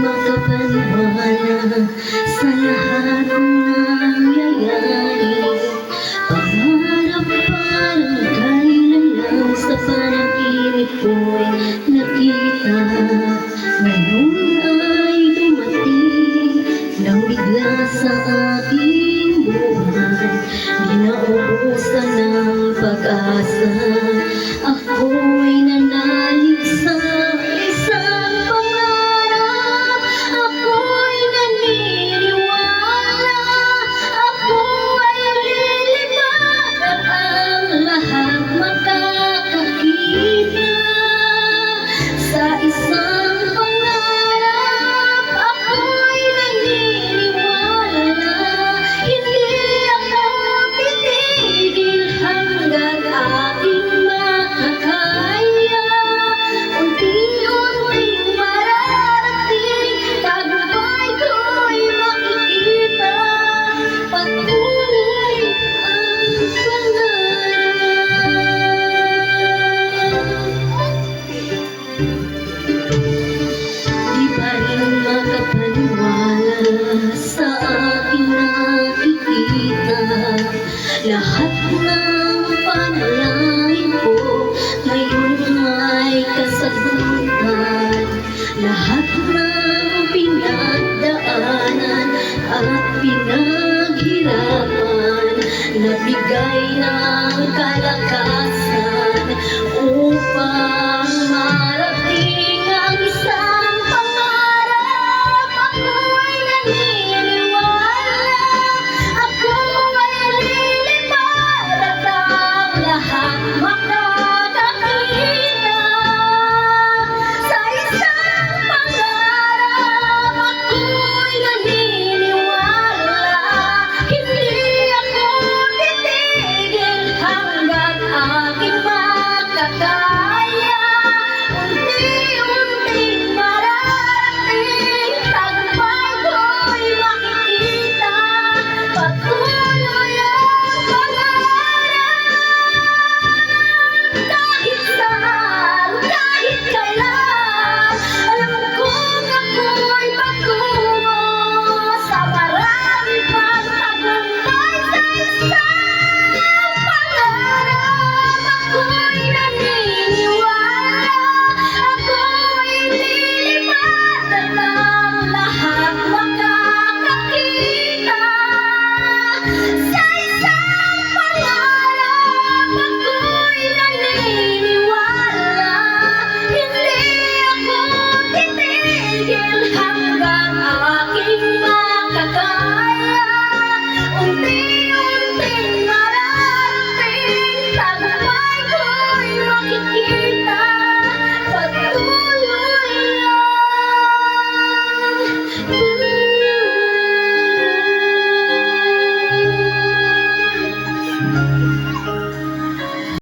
Makapaniwala sa lahat ng nangyayari. Pangarap parang kailan lang sa panaginip ko'y nakita. Ngayon ay dumating nang bigla sa aking buhay. Di naubusan ng pag-asa, ako'y nanalig sa isang pangarap. Ako'y naniniwala, ako ay lilipad at ang lahat makakakita sa isang pangarap. Ako'y naniniwala, hindi ako titigil hanggang aking makakaya. Unti-unting mararating, tagumpay ko'y makikita. Patuloy ang pangarap. Di pa rin makapaniwala sa aking nakikita. Lahat ng panalangin ko ngayon ay kasagutan. Lahat ng pinagdaanan at pinaghirapan, nabigay ng kalakasan